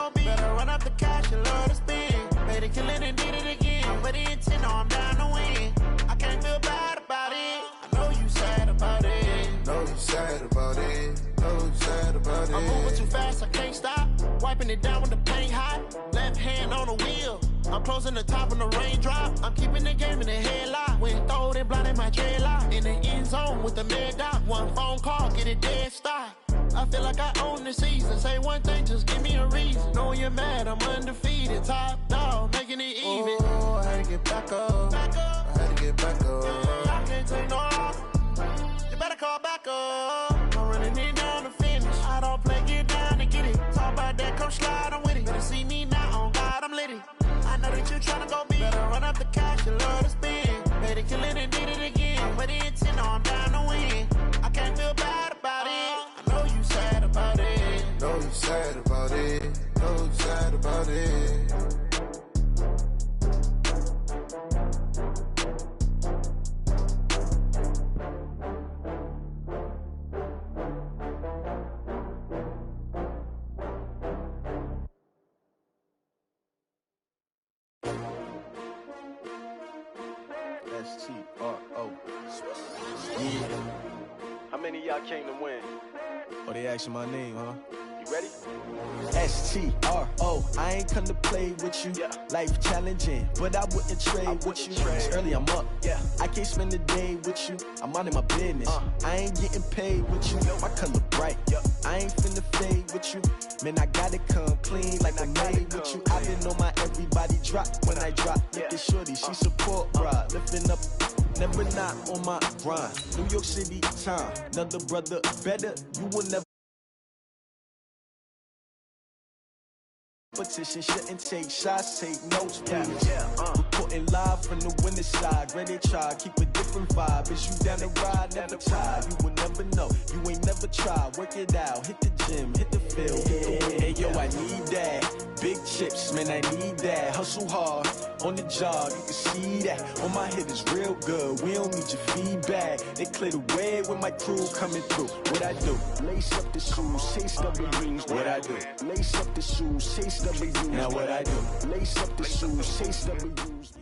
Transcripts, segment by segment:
gon' be. Better run up the cash and love to spend. Made it killing and did it again. But the intent, no, I'm down to win. I can't feel bad about it. I know you sad about it. Know you sad about it. Know you sad about it. I'm moving too fast, I can't stop. Wiping it down with the paint hot. Left hand on the wheel. I'm closing the top when the raindrop. I'm keeping the game in the headlock. When throwed and blinded my dreadlock. In the end zone with the mad dot. One phone call, get it dead stop. I feel like I own the season. Say one thing, just give me a reason. Knowing you're mad, I'm undefeated. Top dog, making it even. Oh, I had to get back up. Back up. I had to get back up. I can't take no loss. You better call back up. I'm running it down to finish. I don't play, get down to get it. Talk about that, come slide, I'm with it. Better see me now, on God, I'm litty. I know that you tryna go big. Better run up the cash, you love to spend. Made it kill it and did it again. But the intent, no, I'm down to win. I can't feel bad about it. I know you sad about it. Know you sad about it. Know you sad about it. S-T-R-O. Yeah. How many of y'all came to win? Oh, they asking my name, huh? You ready? S-T-R-O. I ain't come to play with you. Yeah. Life challenging, but I wouldn't trade with you. It's early, I'm up. Yeah. I can't spend the day with you. I'm minding my business. I ain't getting paid with you. My color bright. I ain't finna fade with you. Man, I gotta come clean like I'm made with you. I been on my everybody drop when I drop. Look at shorty, she support ride. Lifting up, never not on my grind. New York City time. Another brother better. You will never. Competition shouldn't take shots, take notes, please. Reporting live from the winning side. Ready to try, keep a different vibe. Is you down the ride, never try. You will never know, you ain't never tried. Work it out, hit the gym, hit the field, hit the wind. Hey yo, I need that. Big chips, man, I need that. Hustle hard, on the job, you can see that. On my head is real good, we don't need your feedback. They clear the way with my crew coming through. What I do? Lace up the shoes, chase W's. What I do? Lace up the shoes, chase W's. Now what I do? Lace up the shoes, chase W's.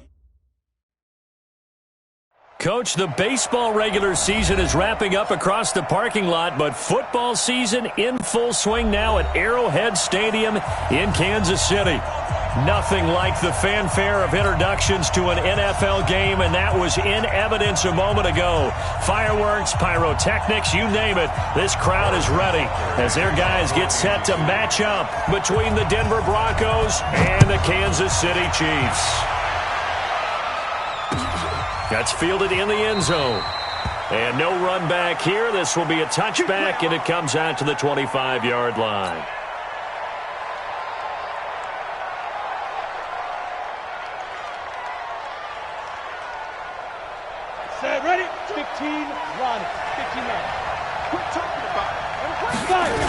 Coach, the baseball regular season is wrapping up across the parking lot, but football season in full swing now at Arrowhead Stadium in Kansas City. Nothing like the fanfare of introductions to an NFL game, and that was in evidence a moment ago. Fireworks, pyrotechnics, you name it. This crowd is ready as their guys get set to match up between the Denver Broncos and the Kansas City Chiefs. That's fielded in the end zone. And no run back here. This will be a touchback, and it comes out to the 25-yard line. Set, ready? 15, run. 15 yards. Quit talking about it.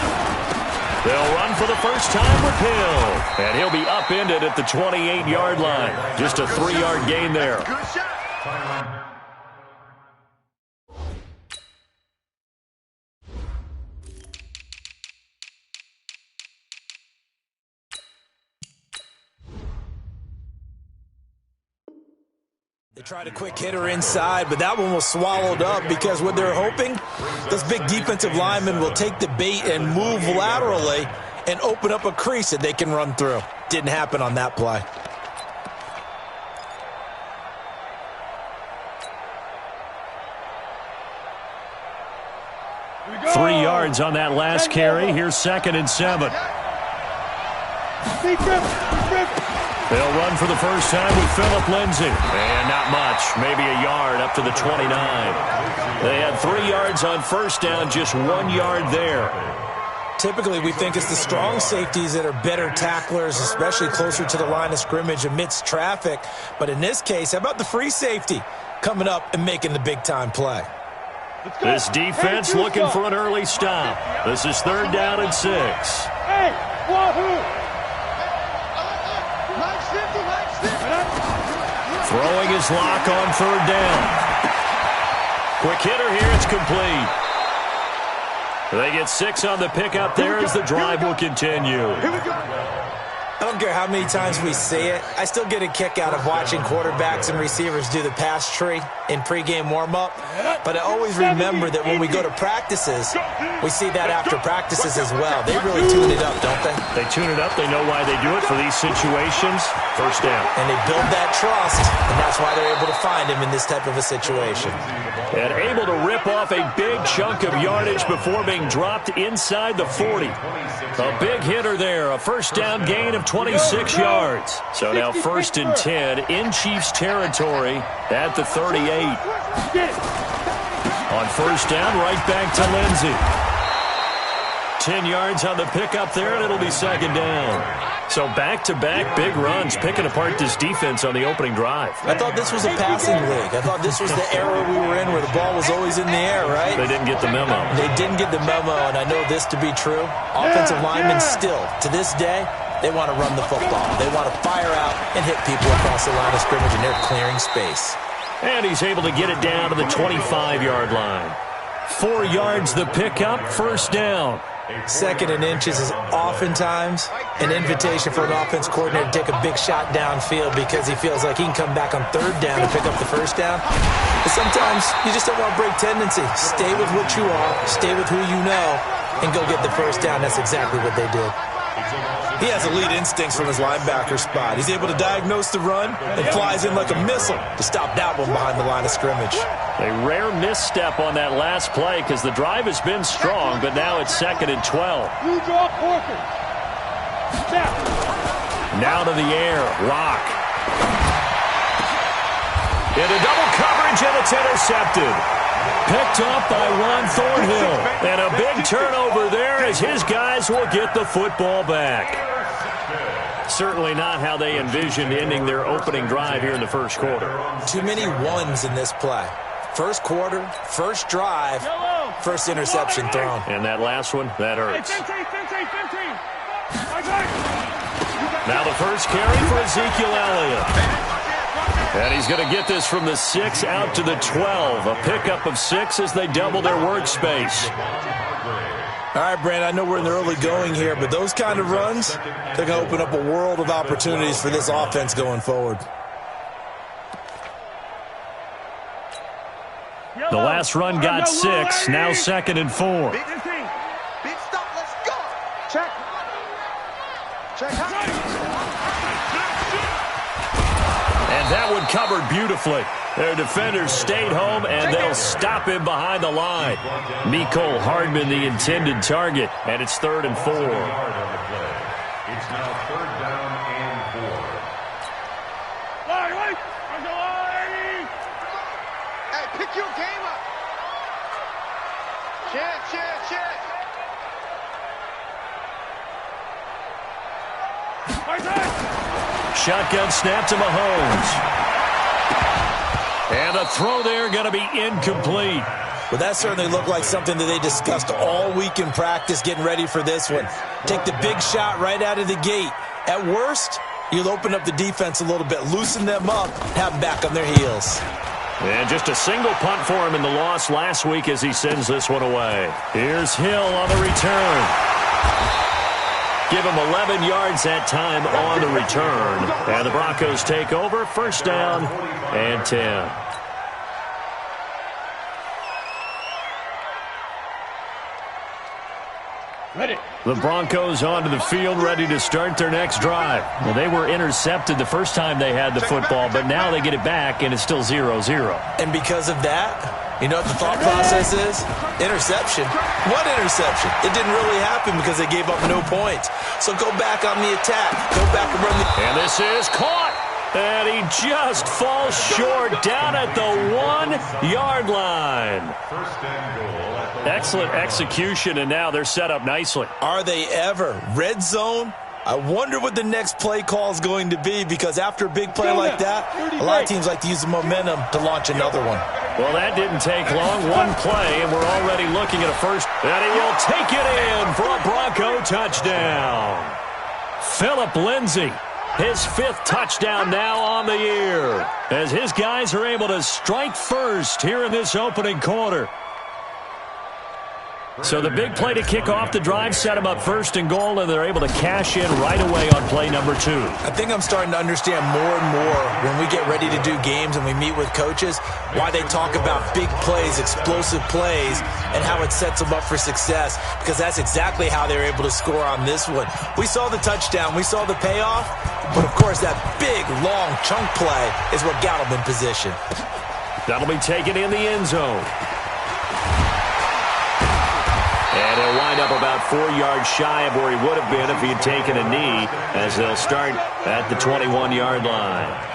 They'll run for the first time with Hill. And he'll be upended at the 28-yard line. Just a 3-yard gain there. Good shot. They tried a quick hitter inside, but that one was swallowed up because what they're hoping, those big defensive linemen will take the bait and move laterally and open up a crease that they can run through. Didn't happen on that play. 3 yards on that last carry. Here's 2nd and 7. They'll run for the first time with Phillip Lindsay. And not much, maybe a yard up to the 29. They had 3 yards on first down, just 1 yard there. Typically, we think it's the strong safeties that are better tacklers, especially closer to the line of scrimmage amidst traffic. But in this case, how about the free safety coming up and making the big-time play? This defense looking for an early stop. This is 3rd down and 6. Hey, wahoo! Throwing his lock on 3rd down. Quick hitter here, it's complete. They get 6 on the pickup there as the drive will continue. I don't care how many times we see it. I still get a kick out of watching quarterbacks and receivers do the pass tree in pregame warm-up. But I always remember that when we go to practices, we see that after practices as well. They really tune it up, don't they? They tune it up. They know why they do it for these situations. First down. And they build that trust, and that's why they're able to find him in this type of a situation. And able to rip off a big chunk of yardage before being dropped inside the 40. A big hitter there. A first down gain of 26 yards. So now 1st and 10 in Chiefs territory at the 38. On 1st down, right back to Lindsey. 10 yards on the pickup there, and it'll be 2nd down. So back-to-back big runs, picking apart this defense on the opening drive. I thought this was a passing league. I thought this was the era we were in where the ball was always in the air, right? They didn't get the memo. They didn't get the memo, and I know this to be true. Offensive linemen still, to this day, they want to run the football. They want to fire out and hit people across the line of scrimmage, and they're clearing space. And he's able to get it down to the 25-yard line. 4 yards the pickup, 1st down. 2nd and inches is oftentimes an invitation for an offense coordinator to take a big shot downfield because he feels like he can come back on 3rd down and pick up the 1st down. But sometimes you just don't want to break tendency. Stay with what you are, stay with who you know, and go get the 1st down. That's exactly what they did. He has elite instincts from his linebacker spot. He's able to diagnose the run and flies in like a missile to stop that one behind the line of scrimmage. A rare misstep on that last play because the drive has been strong, but now it's 2nd and 12. You draw Porter. Snap. Now to the air. Rock. Into double coverage, and it's intercepted. Picked off by Juan Thornhill. And a big turnover there as his guys will get the football back. Certainly not how they envisioned ending their opening drive here in the 1st quarter. Too many ones in this play. 1st quarter, 1st drive, 1st interception thrown. And that last one, that hurts. Now the 1st carry for Ezekiel Elliott. And he's going to get this from the 6 out to the 12. A pickup of 6 as they double their workspace. All right, Brand, I know we're in the early going here, but those kind of runs, they're going to open up a world of opportunities for this offense going forward. The last run got 6, now 2nd and 4. Big stop, let's go. Check. And that one covered beautifully. Their defenders stayed home, and they'll stop him behind the line. Mecole Hardman, the intended target, and it's 3rd and 4. It's now 3rd down and 4. Hey, pick your game up. Check. Shotgun snap to Mahomes. And the throw there going to be incomplete. Well, that certainly looked like something that they discussed all week in practice getting ready for this one. Take the big shot right out of the gate. At worst, you'll open up the defense a little bit, loosen them up, have them back on their heels. And just a single punt for him in the loss last week as he sends this one away. Here's Hill on the return. Give him 11 yards that time on the return. And the Broncos take over, 1st down and 10. Ready. The Broncos onto the field, ready to start their next drive. Well, they were intercepted the first time they had the football, but now they get it back, and it's still 0-0. And because of that, you know what the thought process is? Interception. What interception? It didn't really happen because they gave up no points. So go back on the attack. Go back and run the... And this is caught. And he just falls short down at the 1-yard line. 1st and goal. Excellent execution, and now they're set up nicely. Are they ever? Red zone? I wonder what the next play call is going to be, because after a big play like that, a lot of teams like to use the momentum to launch another one. Well, that didn't take long. One play, and we're already looking at a first. And he will take it in for a Bronco touchdown. Phillip Lindsay, his 5th touchdown now on the year, as his guys are able to strike first here in this opening quarter. So the big play to kick off the drive set them up first and goal, and they're able to cash in right away on play number 2. I think I'm starting to understand more and more when we get ready to do games and we meet with coaches why they talk about big plays, explosive plays, and how it sets them up for success, because that's exactly how they were able to score on this one. We saw the touchdown. We saw the payoff. But, of course, that big, long chunk play is what got them in position. That'll be taken in the end zone. And he'll wind up about 4 yards shy of where he would have been if he had taken a knee, as they'll start at the 21-yard line.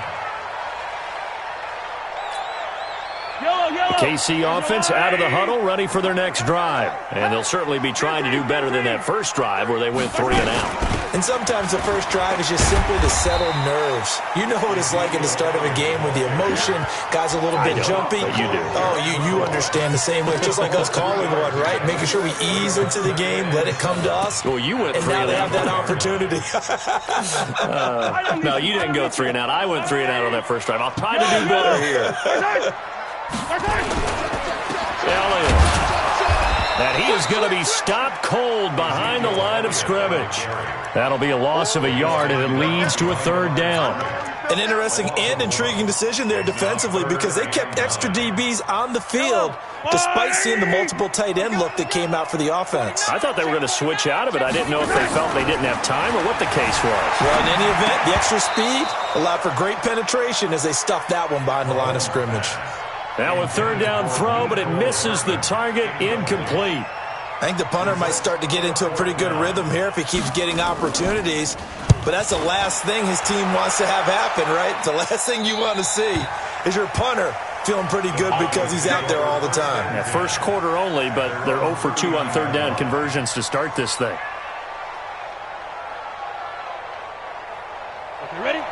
The KC offense out of the huddle, ready for their next drive. And they'll certainly be trying to do better than that first drive where they went 3 and out. And sometimes the first drive is just simply to settle nerves. You know what it's like in the start of a game with the emotion. Guys a little bit jumpy. You do. Oh, you understand the same way. It's just like us calling one, right? Making sure we ease into the game, let it come to us. Well, you went 3 and out. And now they have that opportunity. No, you didn't go 3 and out. I went 3 and out on that first drive. I'll try to do better here. Elliott. And he is going to be stopped cold behind the line of scrimmage. That'll be a loss of a yard, and it leads to a 3rd down. An interesting and intriguing decision there defensively, because they kept extra DBs on the field despite seeing the multiple tight end look that came out for the offense. I thought they were going to switch out of it. I didn't know if they felt they didn't have time or what the case was. Well, in any event, the extra speed allowed for great penetration as they stuffed that one behind the line of scrimmage. Now a 3rd down throw, but it misses the target, incomplete. I think the punter might start to get into a pretty good rhythm here if he keeps getting opportunities. But that's the last thing his team wants to have happen, right? The last thing you want to see is your punter feeling pretty good because he's out there all the time. Yeah, first quarter only, but they're 0 for 2 on 3rd down conversions to start this thing.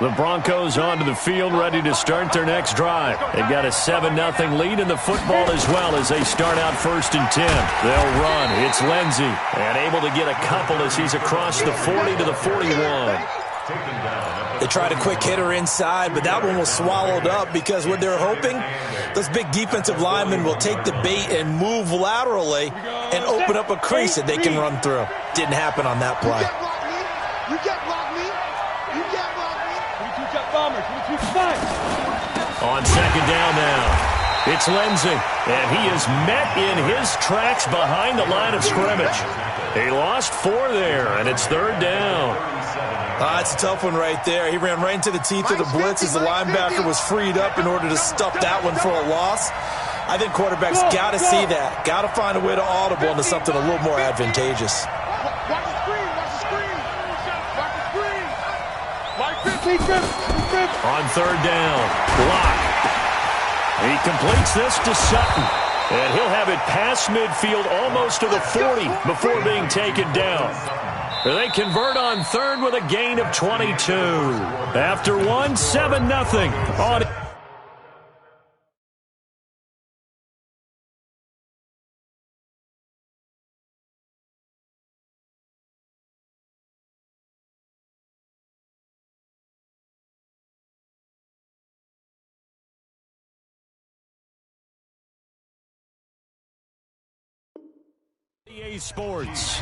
The Broncos onto the field, ready to start their next drive. They've got a 7-0 lead in the football as well as they start out 1st and 10. They'll run. It's Lindsey, and able to get a couple as he's across the 40 to the 41. They tried a quick hitter inside, but that one was swallowed up because what they're hoping, those big defensive linemen will take the bait and move laterally and open up a crease that they can run through. Didn't happen on that play. You can't block me. You can't block me. 22 jet bombers. 22 spies. On 2nd down now, it's Lindsey, and he is met in his tracks behind the line of scrimmage. He lost 4 there, and it's 3rd down. It's a tough one right there. He ran right into the teeth of the blitz as the linebacker was freed up in order to stuff that one for a loss. I think quarterbacks got to see that. Got to find a way to audible into something a little more advantageous. Watch the screen. Watch the screen. Watch the screen. On 3rd down, block. He completes this to Sutton, and he'll have it past midfield almost to the 40 before being taken down. They convert on 3rd with a gain of 22. After 1, 7-0 on EA Sports.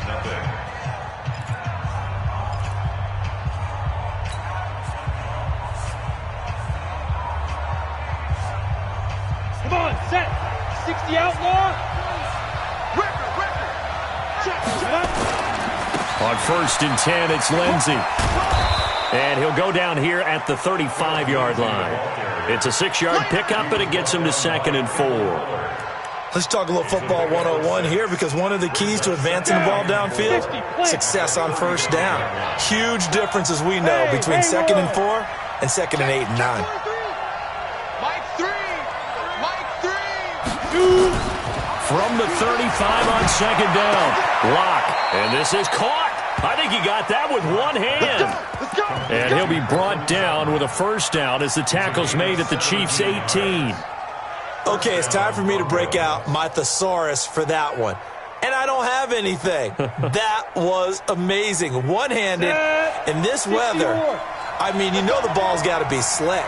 Come on, set. 60 outlaw. On 1st and 10, it's Lindsey. And he'll go down here at the 35-yard line. It's a 6-yard pickup, but it gets him to 2nd and 4. Let's talk a little football 101 here, because one of the keys to advancing the ball downfield, success on 1st down. Huge difference, as we know, between 2nd and 4 and 2nd and 8 and 9. From the 35 on 2nd down. Lock. And this is caught. I think he got that with one hand. And he'll be brought down with a 1st down as the tackle's made at the Chiefs' 18. Okay, it's time for me to break out my thesaurus for that one. And I don't have anything. That was amazing. One-handed in this weather. I mean, you know the ball's got to be slick.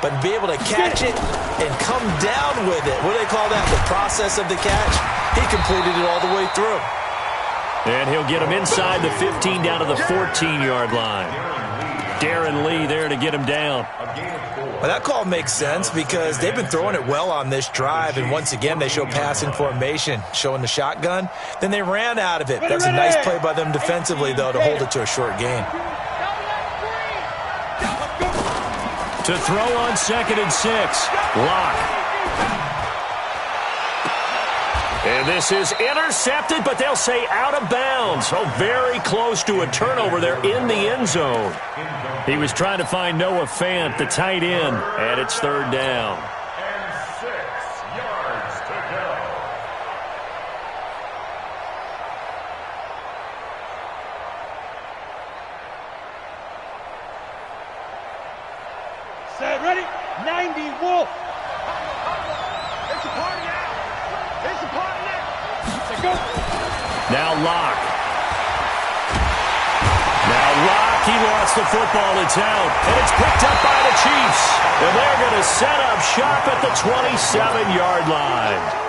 But to be able to catch it and come down with it. What do they call that? The process of the catch? He completed it all the way through. And he'll get him inside the 15 down to the 14-yard line. Darren Lee there to get him down. Well, that call makes sense because they've been throwing it well on this drive, and once again they show passing formation, showing the shotgun. Then they ran out of it. That's a nice play by them defensively, though, to hold it to a short gain. To throw on 2nd and 6. Lock. And this is intercepted, but they'll say out of bounds. Oh, very close to a turnover there in the end zone. He was trying to find Noah Fant, the tight end, and it's 3rd down. And 6 yards to go. Set, ready? 90, Wolf. It's a party now. It's a party now. Let's go. Now Locke. He lost the football. It's out. And it's picked up by the Chiefs. And they're going to set up shop at the 27-yard line.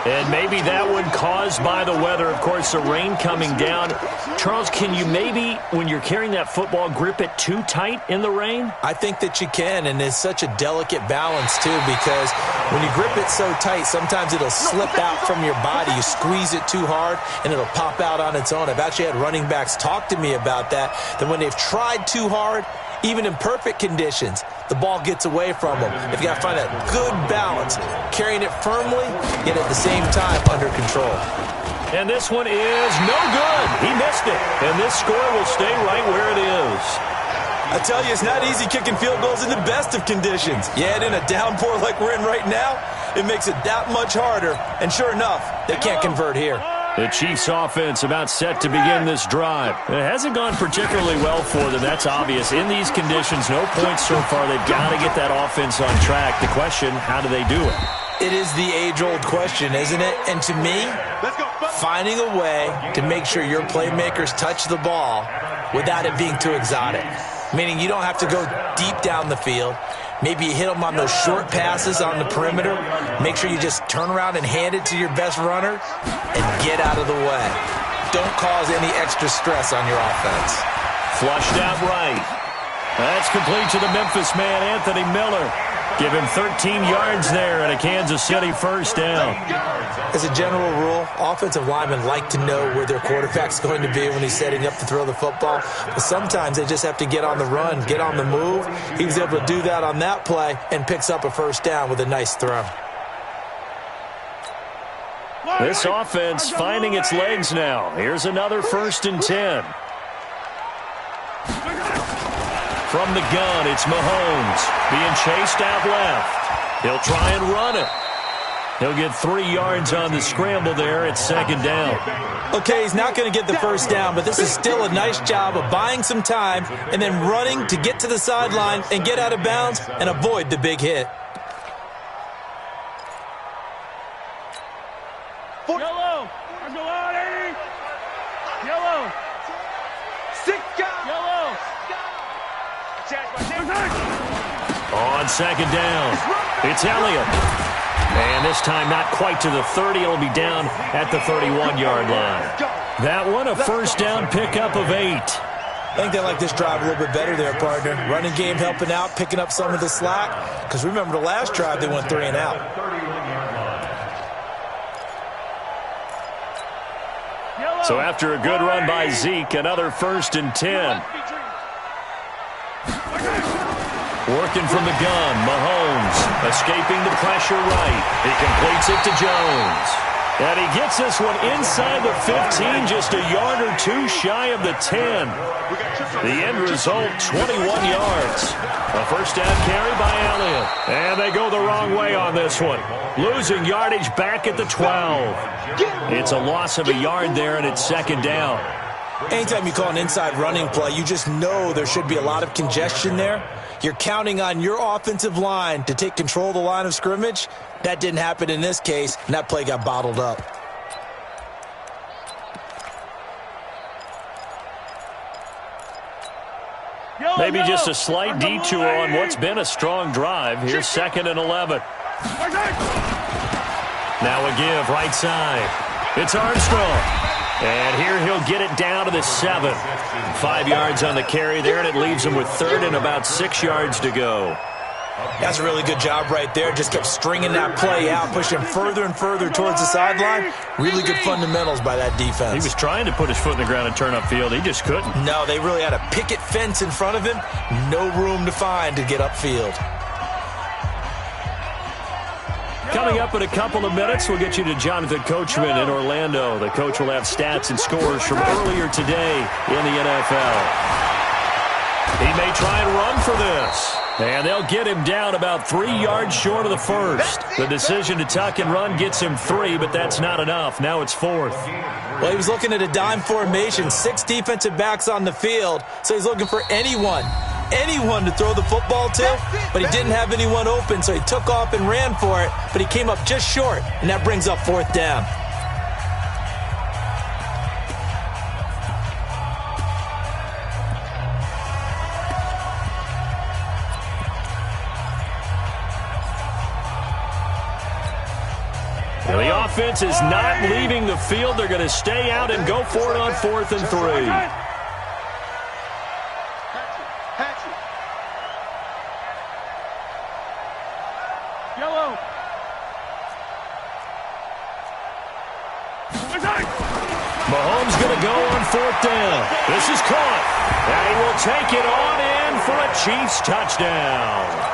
And maybe that one caused by the weather. Of course, the rain coming down. Charles, can you maybe, when you're carrying that football, grip it too tight in the rain? I think that you can, and it's such a delicate balance, too, because when you grip it so tight, sometimes it'll slip out from your body. You squeeze it too hard, and it'll pop out on its own. I've actually had running backs talk to me about that when they've tried too hard, even in perfect conditions, the ball gets away from them. They've got to find that good balance, carrying it firmly, yet at the same time under control. And this one is no good. He missed it. And this score will stay right where it is. I tell you, it's not easy kicking field goals in the best of conditions. Yet in a downpour like we're in right now, it makes it that much harder. And sure enough, they can't convert here. The Chiefs offense about set to begin this drive. It hasn't gone particularly well for them. That's obvious. In these conditions, no points so far. They've got to get that offense on track. The question, how do they do it? It is the age-old question, isn't it? And to me, finding a way to make sure your playmakers touch the ball without it being too exotic. Meaning you don't have to go deep down the field. Maybe you hit them on those short passes on the perimeter. Make sure you just turn around and hand it to your best runner and get out of the way. Don't cause any extra stress on your offense. Flushed out right. That's complete to the Memphis man, Anthony Miller. Give him 13 yards there and a Kansas City first down. As a general rule, offensive linemen like to know where their quarterback's going to be when he's setting up to throw the football. But sometimes they just have to get on the run, get on the move. He was able to do that on that play and picks up a first down with a nice throw. This offense finding its legs now. Here's another 1st and 10. From the gun, it's Mahomes being chased out left. He'll try and run it. He'll get 3 yards on the scramble there. It's 2nd down. Okay, he's not going to get the first down, but this is still a nice job of buying some time and then running to get to the sideline and get out of bounds and avoid the big hit. Yellow. Let's go out, Eddie. Yellow. Sick guy. Yellow. On 2nd down, it's Elliott. And this time not quite to the 30. It'll be down at the 31-yard line. That one, a first down pickup of 8. I think they like this drive a little bit better there, partner. Running game helping out, picking up some of the slack. Because remember the last drive, they went 3 and out. So after a good run by Zeke, another 1st and 10. Working from the gun, Mahomes escaping the pressure right. He completes it to Jones. And he gets this one inside the 15, just a yard or 2 shy of the 10. The end result, 21 yards. A first down carry by Elliott. And they go the wrong way on this one. Losing yardage back at the 12. It's a loss of a yard there, and it's 2nd down. Anytime you call an inside running play, you just know there should be a lot of congestion there. You're counting on your offensive line to take control of the line of scrimmage. That didn't happen in this case, and that play got bottled up. Maybe just a slight detour on what's been a strong drive. Here's 2nd and 11. Now a give, right side. It's Armstrong. And here he'll get it down to the 7. 5 yards on the carry there, and it leaves him with 3rd and about 6 yards to go. That's a really good job right there. Just kept stringing that play out, pushing further and further towards the sideline. Really good fundamentals by that defense. He was trying to put his foot in the ground and turn upfield. He just couldn't. No, they really had a picket fence in front of him. No room to find to get upfield. Coming up in a couple of minutes, we'll get you to Jonathan Coachman in Orlando. The coach will have stats and scores from earlier today in the NFL. He may try and run for this. And they'll get him down about 3 yards short of the first. The decision to tuck and run gets him 3, but that's not enough. Now it's 4th. Well, he was looking at a dime formation, 6 defensive backs on the field, so he's looking for anyone to throw the football to, but he didn't have anyone open, so he took off and ran for it, but he came up just short, and that brings up 4th down. The offense is not leaving the field. They're going to stay out and go for it on 4th and 3. Yellow. Mahomes going to go on 4th down. This is caught. And he will take it on in for a Chiefs touchdown.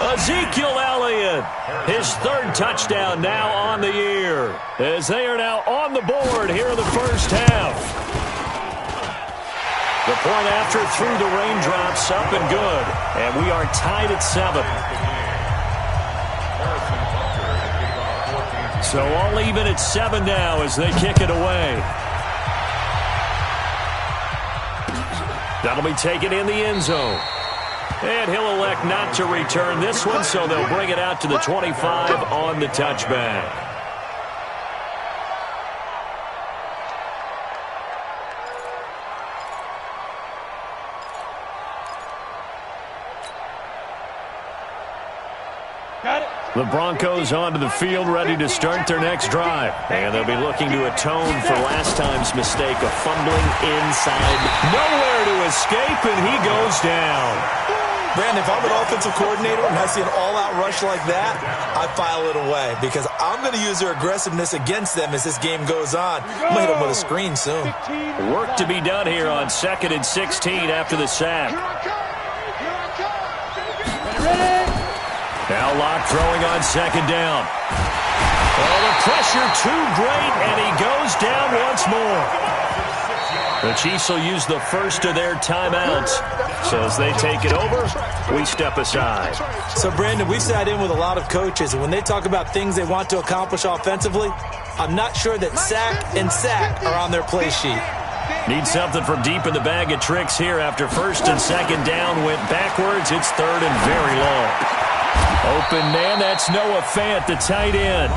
Ezekiel Elliott, his 3rd touchdown now on the year, as they are now on the board here in the first half. The point after through the raindrops, up and good, and we are tied at 7. So all even at 7 now as they kick it away. That'll be taken in the end zone. And he'll elect not to return this one, so they'll bring it out to the 25 on the touchback. The Broncos onto the field, ready to start their next drive. And they'll be looking to atone for last time's mistake of fumbling inside. Nowhere to escape, and he goes down. Brandon, if I'm an offensive coordinator and I see an all-out rush like that, I file it away because I'm going to use their aggressiveness against them as this game goes on. I'm going to hit them with a screen soon. Work to be done here on 2nd and 16 after the sack. Now Locke throwing on 2nd down. Oh, the pressure too great, and he goes down once more. The Chiefs will use the first of their timeouts. So as they take it over, we step aside. So, Brandon, we've sat in with a lot of coaches, and when they talk about things they want to accomplish offensively, I'm not sure that sack and sack are on their play sheet. Need something from deep in the bag of tricks here after 1st and 2nd down went backwards. It's 3rd and very long. Open man, that's Noah Fant, the tight end.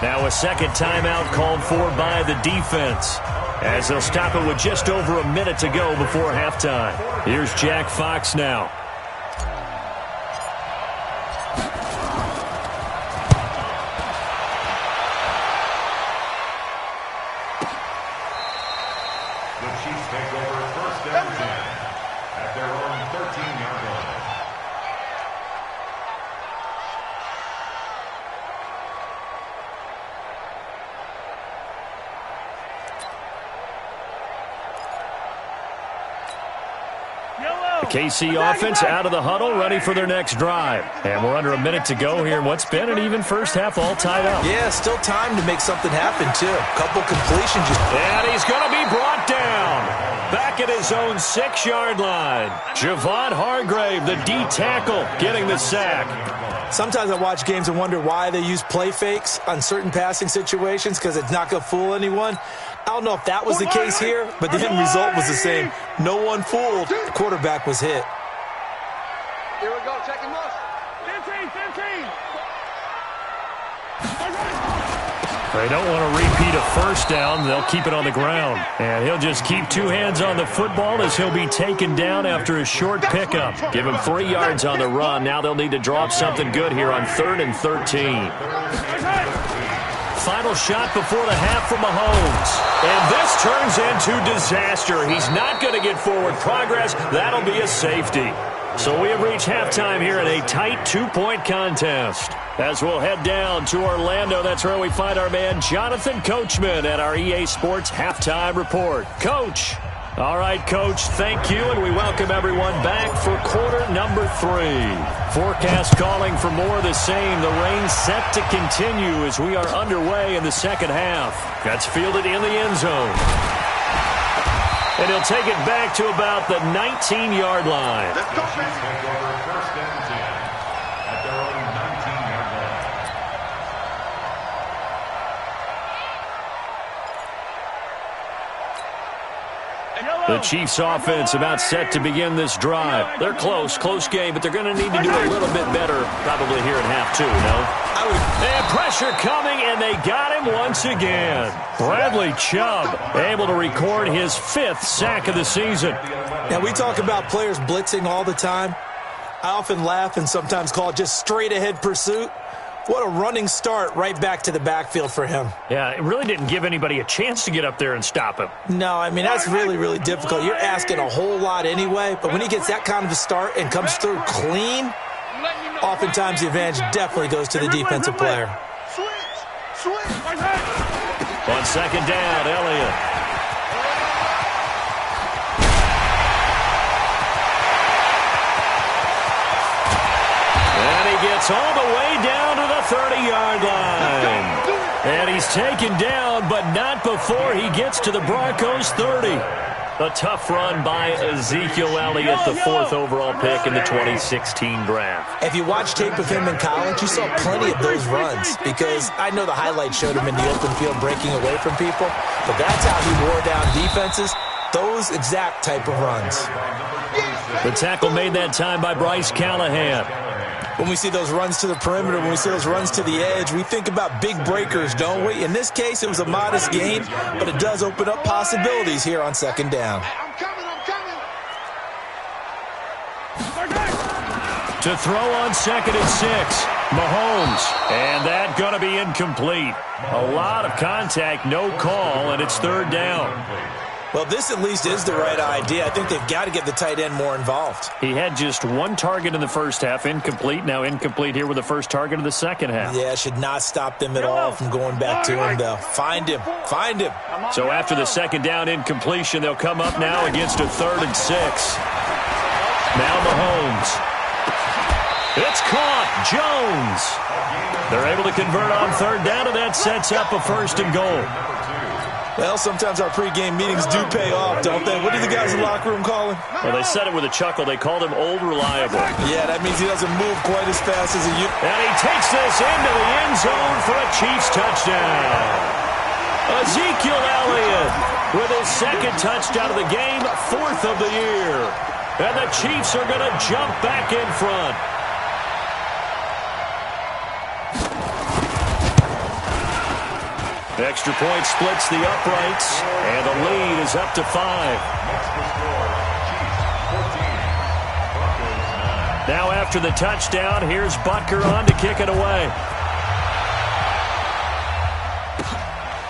Now a 2nd timeout called for by the defense, as they'll stop it with just over a minute to go before halftime. Here's Jack Fox now. The Chiefs take over 1st and 10 at their own 13-yard line. KC offense out of the huddle, ready for their next drive. And we're under a minute to go here in what's been an even first half, all tied up. Yeah, still time to make something happen, too. Couple completions. And he's going to be brought down. Back at his own 6-yard line. Javon Hargrave, the D tackle, getting the sack. Sometimes I watch games and wonder why they use play fakes on certain passing situations because it's not going to fool anyone. I don't know if that was the case here, but the end result was the same. No one fooled. The quarterback was hit. Here we go. Check him out. 15. They don't want to repeat a first down. They'll keep it on the ground. And he'll just keep two hands on the football as he'll be taken down after a short pickup. Give him 3 yards on the run. Now they'll need to draw up something good here on 3rd and 13. Final shot before the half from Mahomes. And this turns into disaster. He's not going to get forward progress. That'll be a safety. So we have reached halftime here in a tight 2-point contest. As we'll head down to Orlando, that's where we find our man Jonathan Coachman at our EA Sports Halftime Report. Coach. All right, Coach, thank you, and we welcome everyone back for quarter number 3. Forecast calling for more of the same. The rain set to continue as we are underway in the second half. That's fielded in the end zone. And he'll take it back to about the 19-yard line. The Chiefs take over 1st and 10 at their own 19-yard line. The Chiefs offense about set to begin this drive. They're close game, but they're going to need to do a little bit better probably here in half 2, no? And pressure coming, and they got him once again. Bradley Chubb able to record his 5th sack of the season. Now, we talk about players blitzing all the time. I often laugh and sometimes call it just straight-ahead pursuit. What a running start right back to the backfield for him. Yeah, it really didn't give anybody a chance to get up there and stop him. No, I mean, that's really, really difficult. You're asking a whole lot anyway, but when he gets that kind of a start and comes through clean, oftentimes the advantage definitely goes to the defensive player. On 2nd down, Elliott. And he gets all the way down to the 30-yard line. And he's taken down, but not before he gets to the Broncos' 30. A tough run by Ezekiel Elliott, the 4th overall pick in the 2016 draft. If you watch tape of him in college, you saw plenty of those runs because I know the highlights showed him in the open field breaking away from people, but that's how he wore down defenses, those exact type of runs. The tackle made that time by Bryce Callahan. When we see those runs to the perimeter, when we see those runs to the edge, we think about big breakers, don't we? In this case, it was a modest gain, but it does open up possibilities here on 2nd down. I'm coming. To throw on 2nd and 6, Mahomes. And that going to be incomplete. A lot of contact, no call, and it's 3rd down. Well, this at least is the right idea. I think they've got to get the tight end more involved. He had just 1 target in the first half, incomplete. Now incomplete here with the first target of the second half. Yeah, should not stop them at all from going back to him, though. Find him. So after the 2nd down incompletion, they'll come up now against a 3rd and 6. Now Mahomes. It's caught. Jones. They're able to convert on 3rd down, and that sets up a 1st and goal. Well, sometimes our pregame meetings do pay off, don't they? What do the guys in the locker room call him? Well, they said it with a chuckle. They called him Old Reliable. Yeah, that means he doesn't move quite as fast as he used. And he takes this into the end zone for a Chiefs touchdown. Ezekiel Elliott with his 2nd touchdown of the game, 4th of the year. And the Chiefs are going to jump back in front. Extra point splits the uprights, and the lead is up to 5. Now after the touchdown, here's Butker on to kick it away.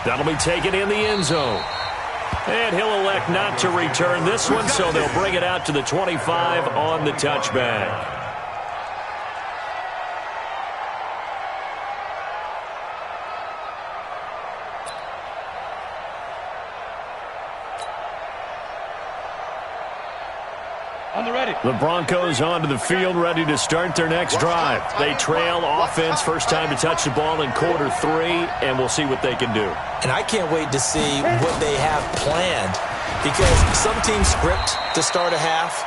That'll be taken in the end zone. And he'll elect not to return this one, so they'll bring it out to the 25 on the touchback. The Broncos onto the field, ready to start their next drive. They trail offense, first time to touch the ball in quarter 3, and we'll see what they can do. And I can't wait to see what they have planned, because some teams script to start a half.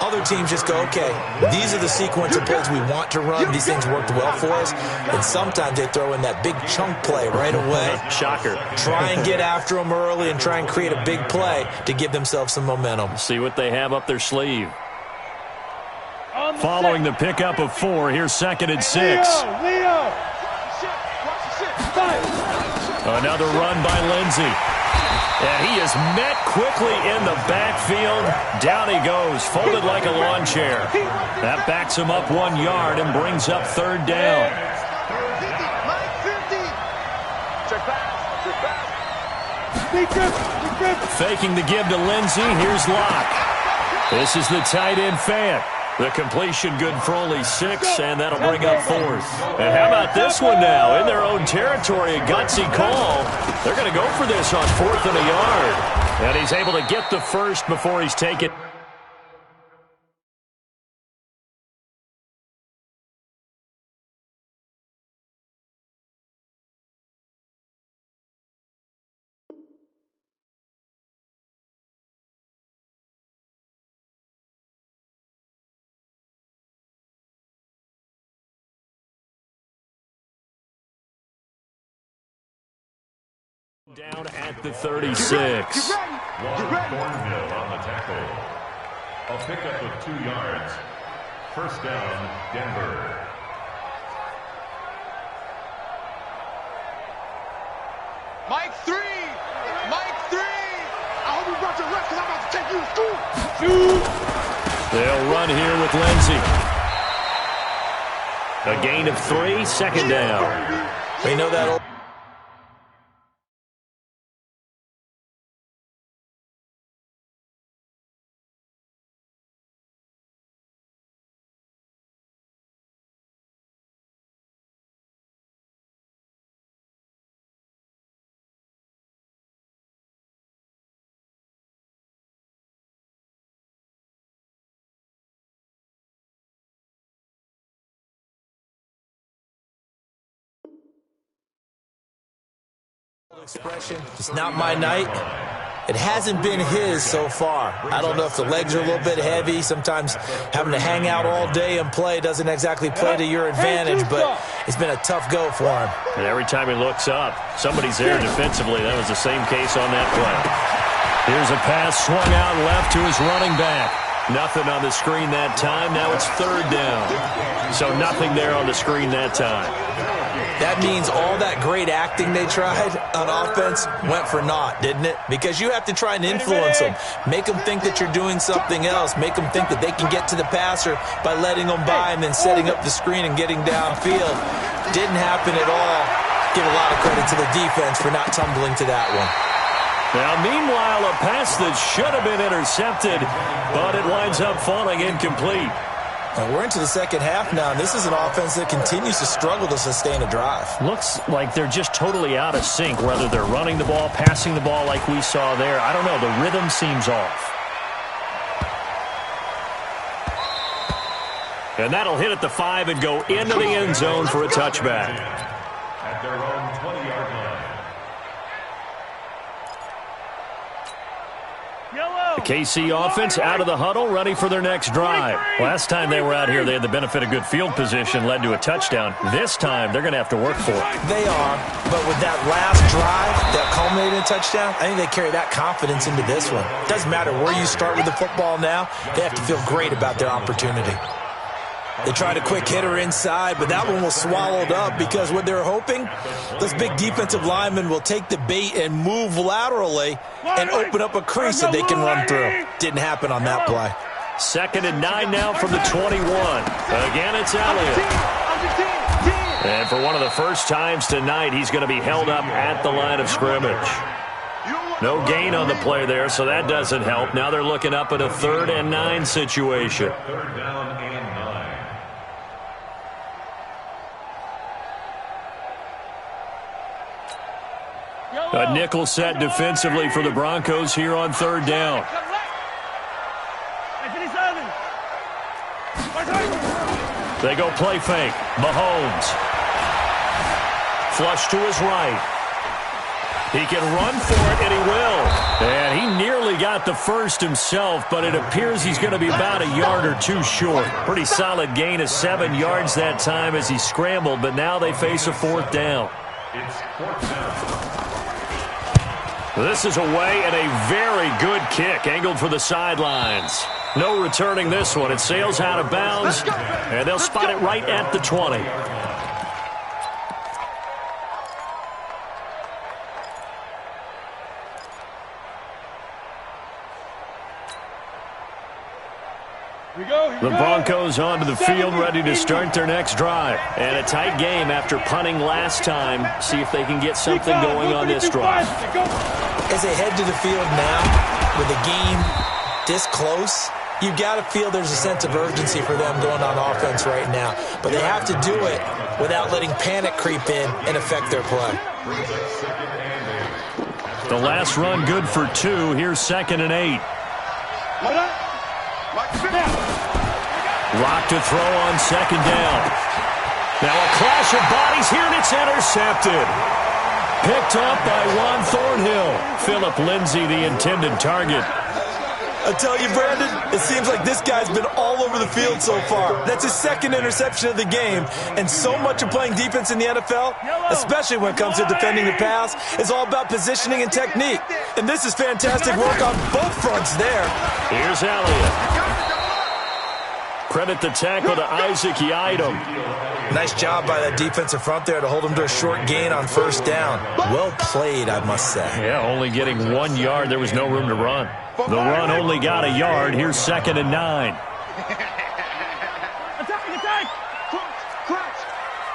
Other teams just go, okay, these are the sequence of plays we want to run. These things worked well for us. And sometimes they throw in that big chunk play right away. Shocker. Try and get after them early and try and create a big play to give themselves some momentum. See what they have up their sleeve. Following the pickup of 4, here's 2nd and 6. Leo. Another run by Lindsey. And he is met quickly in the backfield. Down he goes, folded like a lawn chair. That backs him up 1 yard and brings up third down. Faking the give to Lindsey. Here's Locke. This is the tight end Fant. The completion good for only 6, and that'll bring up fourth. And how about this one now? In their own territory, a gutsy call. They're going to go for this on 4th and a yard. And he's able to get the first before he's taken. Down at the 36. Thornhill on the tackle. A pickup of 2 yards. First down, Denver. Mike 3! Mike 3! I hope you brought your rest because I'm about to take you to school. They'll run here with Lindsey. A gain of 3, second down. We know that old expression. It's not my night. It hasn't been his so far. I don't know if the legs are a little bit heavy. Sometimes having to hang out all day and play doesn't exactly play to your advantage, but it's been a tough go for him. And every time he looks up, somebody's there defensively. That was the same case on that play. Here's a pass swung out left to his running back. Nothing on the screen that time. Now it's third down. So nothing there on the screen that time. That means all that great acting they tried on offense went for naught, didn't it? Because you have to try and influence them. Make them think that you're doing something else. Make them think that they can get to the passer by letting them by and then setting up the screen and getting downfield. Didn't happen at all. Give a lot of credit to the defense for not tumbling to that one. Now, meanwhile, a pass that should have been intercepted, but it winds up falling incomplete. And we're into the second half now, and this is an offense that continues to struggle to sustain a drive. Looks like they're just totally out of sync, whether they're running the ball, passing the ball like we saw there. I don't know. The rhythm seems off. And that'll hit at the 5 and go into the end zone for a touchback. At their own 20-yard line. The KC offense out of the huddle, ready for their next drive. Last time they were out here, they had the benefit of good field position, led to a touchdown. This time, they're going to have to work for it. They are, but with that last drive that culminated in a touchdown, I think they carry that confidence into this one. It doesn't matter where you start with the football now, they have to feel great about their opportunity. They tried a quick hitter inside, but that one was swallowed up because what they're hoping, those big defensive linemen will take the bait and move laterally and open up a crease that they can run through. Didn't happen on that play. 2nd and 9 now from the 21. Again, it's Elliott. And for one of the first times tonight, he's going to be held up at the line of scrimmage. No gain on the play there, so that doesn't help. Now they're looking up at a 3rd and 9 situation. 3rd down and 9. A nickel set defensively for the Broncos here on 3rd down. They go play fake. Mahomes. Flush to his right. He can run for it, and he will. And he nearly got the first himself, but it appears he's going to be about a yard or two short. Pretty solid gain of 7 yards that time as he scrambled, but now they face a 4th down. It's 4th down. This is away and a very good kick, angled for the sidelines. No returning this one. It sails out of bounds, and they'll spot it right at the 20. The Broncos onto the field, ready to start their next drive. And a tight game after punting last time. See if they can get something going on this drive. As they head to the field now, with the game this close, you've got to feel there's a sense of urgency for them going on offense right now. But they have to do it without letting panic creep in and affect their play. The last run good for 2. Here's 2nd and 8. Lock to throw on 2nd down. Now a clash of bodies here, and it's intercepted. Picked up by Juan Thornhill. Philip Lindsay, the intended target. I tell you, Brandon, it seems like this guy's been all over the field so far. That's his 2nd interception of the game, and so much of playing defense in the NFL, especially when it comes to defending the pass, is all about positioning and technique. And this is fantastic work on both fronts there. Here's Elliott. Credit the tackle to Isaac Yiadom. Nice job by that defensive front there to hold him to a short gain on 1st down. Well played, I must say. Yeah, only getting 1 yard. There was no room to run. The run only got a yard. Here's 2nd and 9. Attack!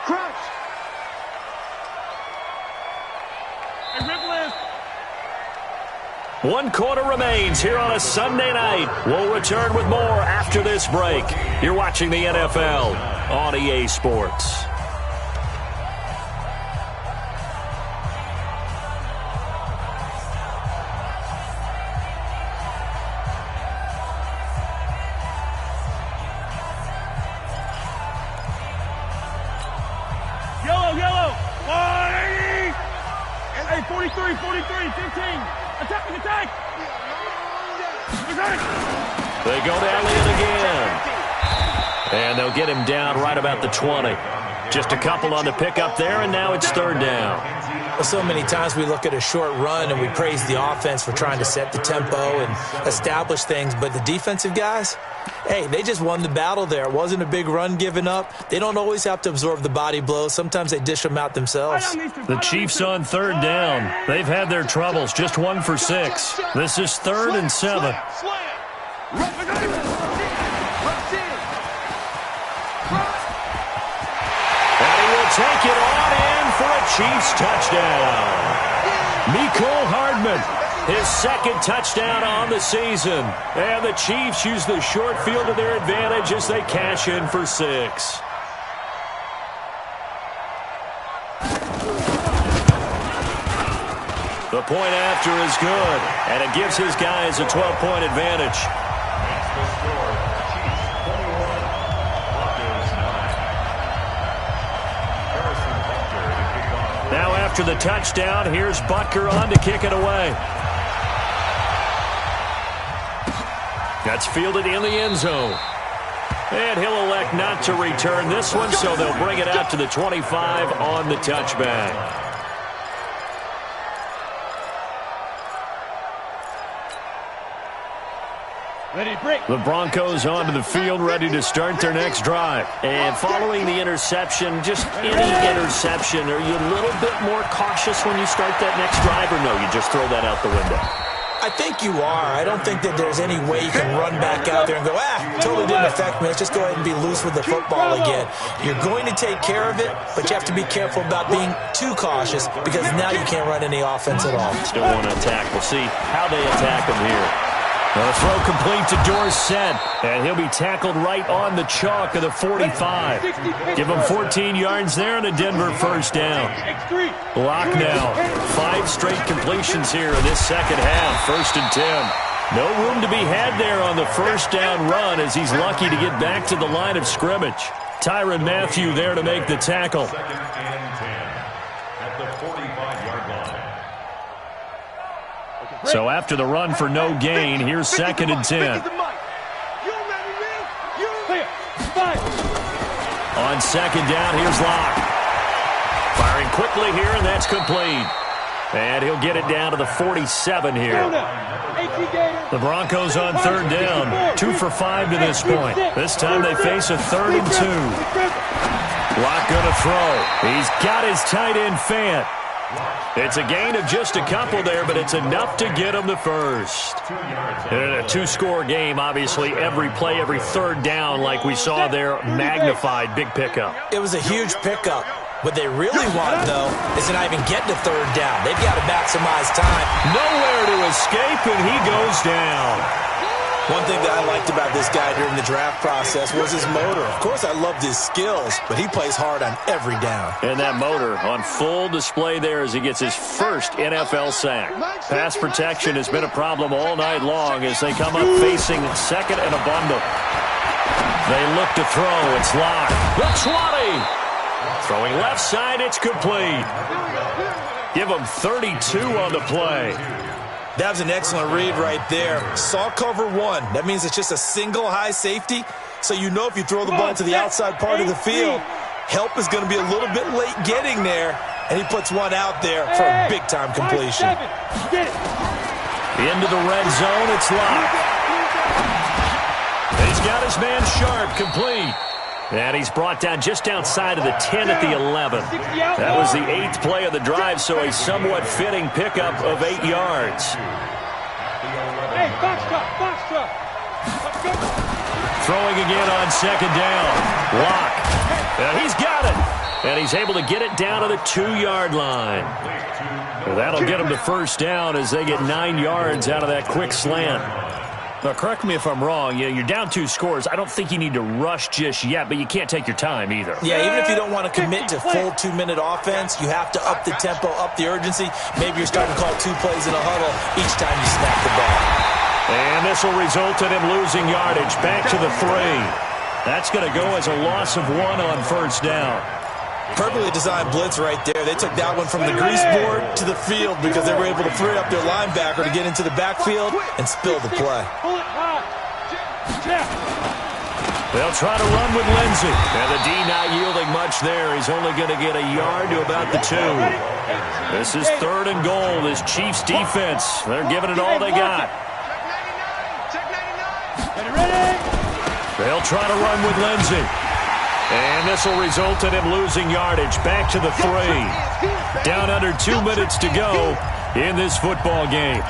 Crouch! Hey, Ripland. 1 quarter remains here on a Sunday night. We'll return with more after this break. You're watching the NFL on EA Sports. Yellow! 180! Hey, 43, 15! Attack! They go to Elliott again. And they'll get him down right about the 20. Just a couple on the pickup there, and now it's 3rd down. So many times we look at a short run and we praise the offense for trying to set the tempo and establish things, but the defensive guys, hey, they just won the battle there. It wasn't a big run given up. They don't always have to absorb the body blows. Sometimes they dish them out themselves. The Chiefs on 3rd down. They've had their troubles, just 1 for 6. This is 3rd and 7. Take it on in for a Chiefs touchdown. Mecole Hardman, his 2nd touchdown on the season. And the Chiefs use the short field to their advantage as they cash in for 6. The point after is good, and it gives his guys a 12-point advantage. Now after the touchdown, here's Butker on to kick it away. That's fielded in the end zone. And he'll elect not to return this one, so they'll bring it out to the 25 on the touchback. The Broncos onto the field, ready to start their next drive. And following the interception, just any interception, are you a little bit more cautious when you start that next drive, or no, you just throw that out the window? I think you are. I don't think that there's any way you can run back out there and go, totally didn't affect me. Let's just go ahead and be loose with the football again. You're going to take care of it, but you have to be careful about being too cautious because now you can't run any offense at all. Still want to attack. We'll see how they attack him here. The throw complete to Dorsett, and he'll be tackled right on the chalk of the 45. Give him 14 yards there and a Denver 1st down. Lock now. 5 straight completions here in this second half. 1st and 10. No room to be had there on the 1st down run as he's lucky to get back to the line of scrimmage. Tyrann Mathieu there to make the tackle. 2nd and 10 at the 45-yard line. So after the run for no gain, here's 2nd and 10. On 2nd down, here's Locke. Firing quickly here, and that's complete. And he'll get it down to the 47 here. The Broncos on 3rd down. 2 for 5 to this point. This time they face a 3rd and 2. Locke going to throw. He's got his tight end Fant. It's a gain of just a couple there, but it's enough to get them the first. And in a two-score game, obviously, every play, every third down, like we saw there, magnified, big pickup. It was a huge pickup. What they really want, though, is to not even get to third down. They've got to maximize time. Nowhere to escape, and he goes down. One thing that I liked about this guy during the draft process was his motor. Of course, I loved his skills, but he plays hard on every down. And that motor on full display there as he gets his first NFL sack. Pass protection has been a problem all night long as they come up facing second and a bundle. They look to throw. It's locked. The 20. Throwing left side, it's complete. Give him 32 on the play. That was an excellent read right there. Saw cover one. That means it's just a single high safety. So you know if you throw the ball to the outside part of the field, help is going to be a little bit late getting there. And he puts one out there for a big-time completion. Into the red zone, it's locked. He's got his man Sharp, complete. And he's brought down just outside of the 10 at the 11. That was the 8th play of the drive, so a somewhat fitting pickup of 8 yards. Hey, box truck. Throwing again on second down. Lock. And he's got it. And he's able to get it down to the 2-yard line. Well, that'll get him to first down as they get 9 yards out of that quick slant. Now, correct me if I'm wrong. You're down 2 scores. I don't think you need to rush just yet, but you can't take your time either. Yeah, even if you don't want to commit to full 2-minute offense, you have to up the tempo, up the urgency. Maybe you're starting to call 2 plays in a huddle each time you snap the ball. And this will result in him losing yardage back to the 3. That's going to go as a loss of 1 on first down. Perfectly designed blitz right there. They took that one from the grease board to the field because they were able to free up their linebacker to get into the backfield and spill the play. They'll try to run with Lindsey. And the D not yielding much there. He's only going to get a yard to about the 2. This is 3rd and goal. This Chiefs defense, they're giving it all they got. They'll try to run with Lindsey. And this will result in him losing yardage back to the 3. Down under 2 minutes to go in this football game.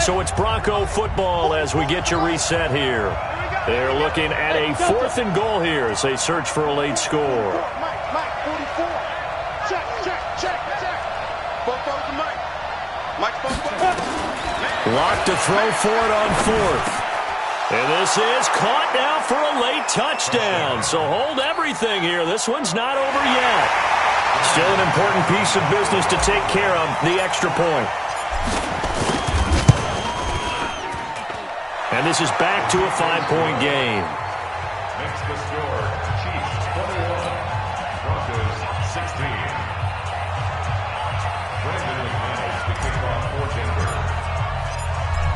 So it's Bronco football as we get you reset here. They're looking at a 4th and goal here as they search for a late score. Mike, 44. Check. Locked to throw for it on 4th. And this is caught now for a late touchdown. So hold everything here. This one's not over yet. Still an important piece of business to take care of, the extra point. And this is back to a 5-point game. Makes the score Chiefs 21, Broncos 16. Brandon McManus to kick off for Denver.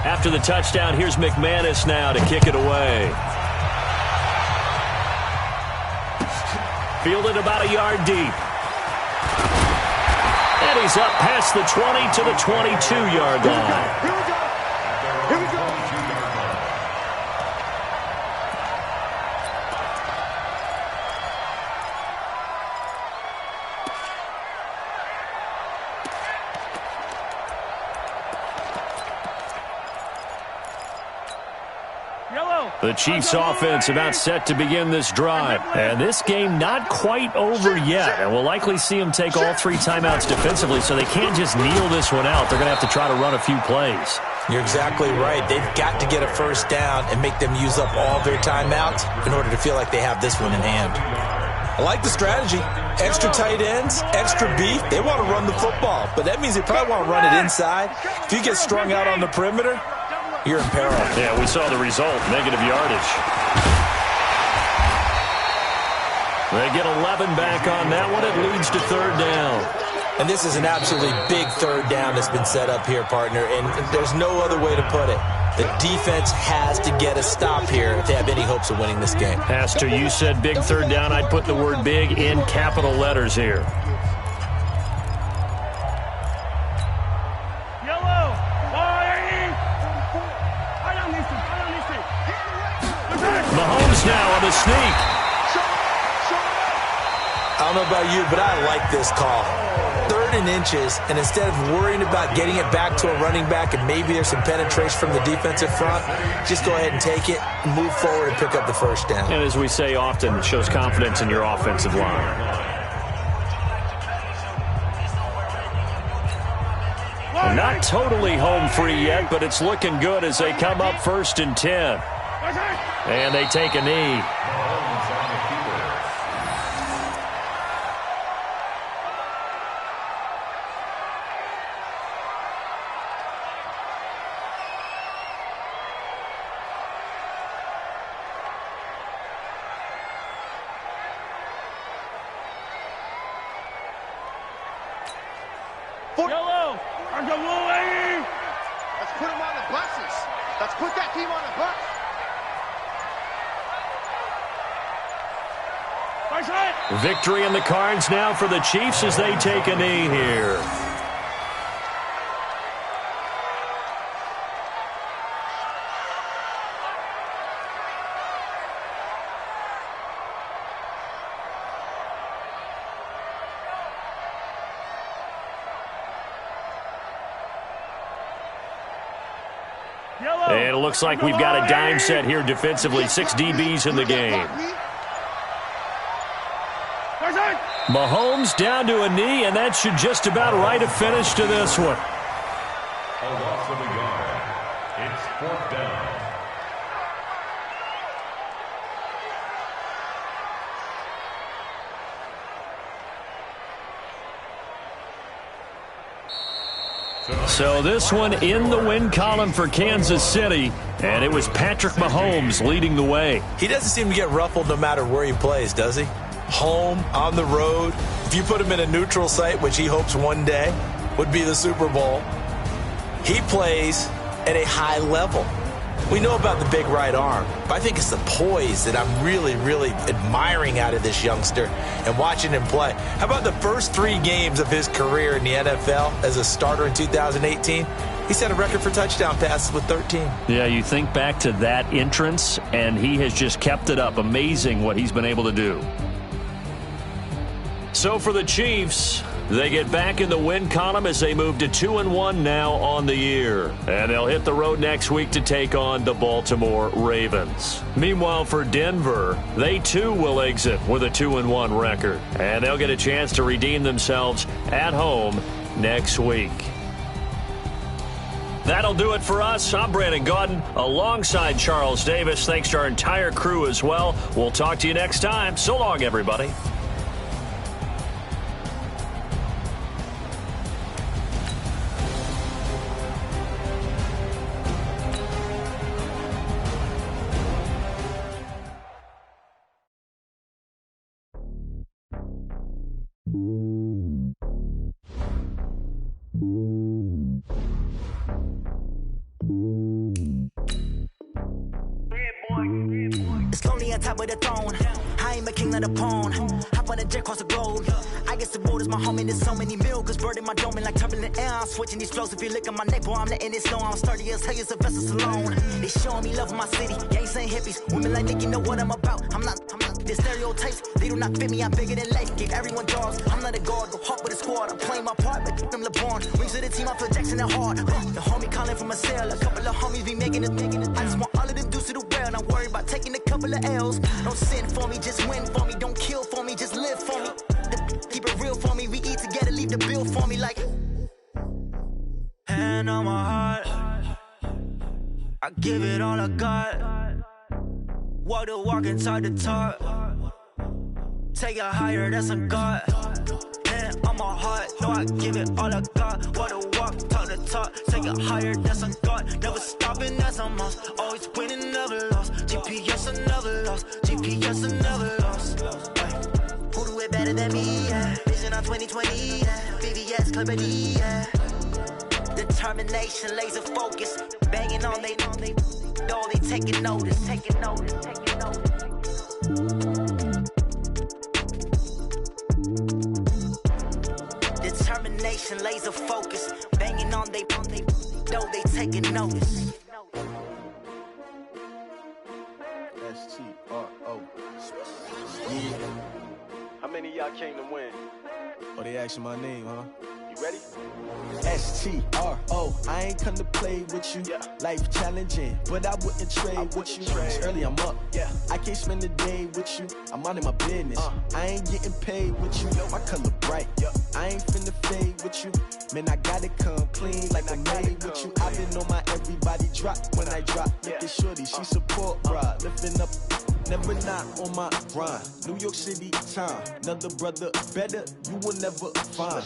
After the touchdown, here's McManus now to kick it away. Fielded about a yard deep. And he's up past the 20 to the 22-yard line. Here we go. The Chiefs offense about set to begin this drive. And this game not quite over yet. And we'll likely see them take all 3 timeouts defensively, so they can't just kneel this one out. They're going to have to try to run a few plays. You're exactly right. They've got to get a first down and make them use up all their timeouts in order to feel like they have this one in hand. I like the strategy. Extra tight ends, extra beef. They want to run the football, but that means they probably want to run it inside. If you get strung out on the perimeter, you're in peril. Yeah, we saw the result, negative yardage. They get 11 back on that one. It leads to 3rd down. And this is an absolutely big 3rd down that's been set up here, partner, and there's no other way to put it. The defense has to get a stop here if they have any hopes of winning this game. Pastor, you said big 3rd down. I'd put the word big in capital letters here. now on the sneak. I don't know about you, but I like this call. 3rd and inches, and instead of worrying about getting it back to a running back and maybe there's some penetration from the defensive front, just go ahead and take it, move forward, and pick up the first down. And as we say often, it shows confidence in your offensive line. And not totally home free yet, but it's looking good as they come up 1st and 10. And they take a knee. Yellow! Let's put them on the buses. Let's put that team on the bus. Victory in the cards now for the Chiefs as they take a knee here. And it looks like we've got a dime set here defensively. 6 DBs in the game. Mahomes down to a knee, and that should just about write a finish to this one. A loss of a yard. It's 4th down. So this one in the win column for Kansas City, and it was Patrick Mahomes leading the way. He doesn't seem to get ruffled no matter where he plays, does he? Home, on the road. If you put him in a neutral site, which he hopes one day would be the Super Bowl, he plays at a high level. We know about the big right arm, but I think it's the poise that I'm really, really admiring out of this youngster and watching him play. How about the first 3 games of his career in the NFL as a starter in 2018? He set a record for touchdown passes with 13. Yeah, you think back to that entrance, and he has just kept it up. Amazing what he's been able to do. So for the Chiefs, they get back in the win column as they move to 2-1 now on the year. And they'll hit the road next week to take on the Baltimore Ravens. Meanwhile, for Denver, they too will exit with a 2-1 record. And they'll get a chance to redeem themselves at home next week. That'll do it for us. I'm Brandon Gaudin alongside Charles Davis. Thanks to our entire crew as well. We'll talk to you next time. So long, everybody. It's lonely on top of the throne. I ain't a king of the pawn. Hop on a jet across the globe. I guess the road is my home and there's so many milk. Bird in my dome and like turbulent air. I'm switching these flows. If you look at my neck, boy, I'm letting it snow. I'm sturdy as hell, as a vessel alone. They showing me love in my city. Gangs ain't hippies. Women like Nick, you know what I'm about. I'm not the stereotypes. They do not fit me. I'm bigger than life. Give everyone dogs. I'm not a guard. Go hard with a squad. I'm playing my part, but them LeBron. Rings to the team. I feel Jackson and hard. The homie calling from a cell. A couple of homies be making it. I just want all of them dudes to the well. Not worry about taking a couple of L's. Don't sin for me, just win for me. Don't kill for me, just live for me. Keep it real for me. We eat together, leave the bill for me like. Hand on my heart, I give it all I got. Walk the walk inside the talk. Take it higher, that's a God. Hand on my heart, no, I give it all I got. Walk the walk, talk the talk. Take it higher, that's a God. Never stopping, that's a must. Always winning, never lost. GPS, I never lost. GPS, I never lost. Who do it better than me? Yeah. Vision on 2020. Yeah. VVS, Clippity. Yeah. Determination, laser focus. Banging on they know they taking notice. Taking notice. Taking notice. Determination, laser focus. Banging on they know they taking notice. S-T-R-O. Yeah. How many of y'all came to win? Oh, they asking my name, huh? You ready? S-T-R-O. I ain't come to play with you. Yeah. Life challenging, but I wouldn't trade with you. It's early, I'm up. Yeah. I can't spend the day with you. I'm minding my business. I ain't getting paid with you. My color bright. I ain't finna fade with you. Man, I gotta come clean like I'm made with you. I've been on my everybody drop when I drop. Look at shorty, she support, bruh. Lifting up. Never not on my grind. New York City time. Another brother better, you will never find.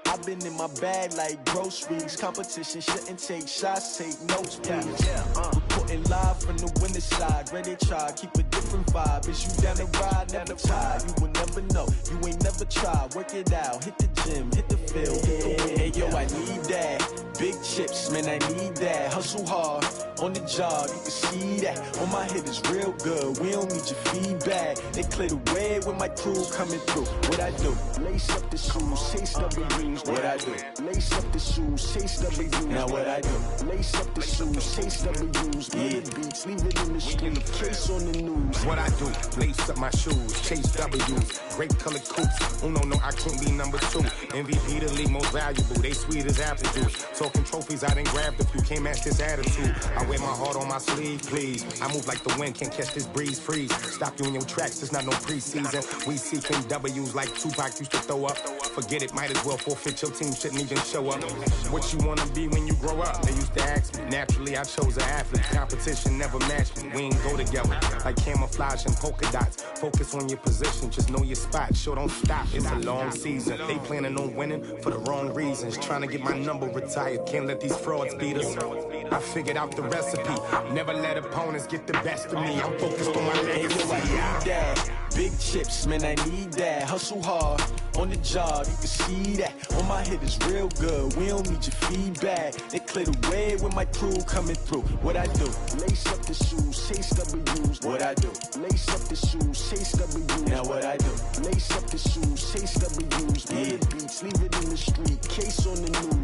I've been in my bag like groceries. Competition shouldn't take shots, take notes, please. Reporting live from the winning side. Ready to try, keep a different vibe. Is you down the ride, never tired. You will never know, you ain't never tried. Work it out, hit the gym, hit the field, hit the wind. Hey yo, I need that. Big chips, man, I need that. Hustle hard, on the job, you can see that. On my head is real good, we don't need your feedback. They clear the way with my crew coming through. What I do? Lace up the shoes, chase W's. What I do? Lace up the shoes, chase W's. Now what I do? Lace up the shoes, chase W's. Yeah. Beats, leave it in the street, case on the news. What I do? Lace up my shoes, chase W's. Great color coops. Oh no, I can't be number 2. MVP the league most valuable. They sweet as apple juice. Talking trophies, I done grabbed a few. Can't match this attitude. I wear my heart on my sleeve, please. I move like the wind, can't catch this breeze. Freeze. Stop you in your tracks. It's not no preseason. We seeking W's like Tupac used to throw up. Forget it, might as well forfeit. Your team shouldn't even show up. What you wanna be when you grow up? They used to ask me. Naturally, I chose an athlete. Competition never matched me. We ain't go together like camouflage and polka dots. Focus on your position, just know your spot. Sure, don't stop. It's a long season. They planning on winning for the wrong reasons. Trying to get my number retired. Can't let these frauds beat us. I figured out the recipe. Never let opponents get the best of me. I'm focused on my legacy. I need that. Big chips, man, I need that. Hustle hard, on the job, you can see that. On my head is real good, we don't need your feedback. They clear the way with my crew coming through. What I do? Lace up the shoes, chase W's. What I do? Lace up the shoes, chase W's. Now what I do? Lace up the shoes, chase W's. Yeah. Beats, leave it in the street, case on the news.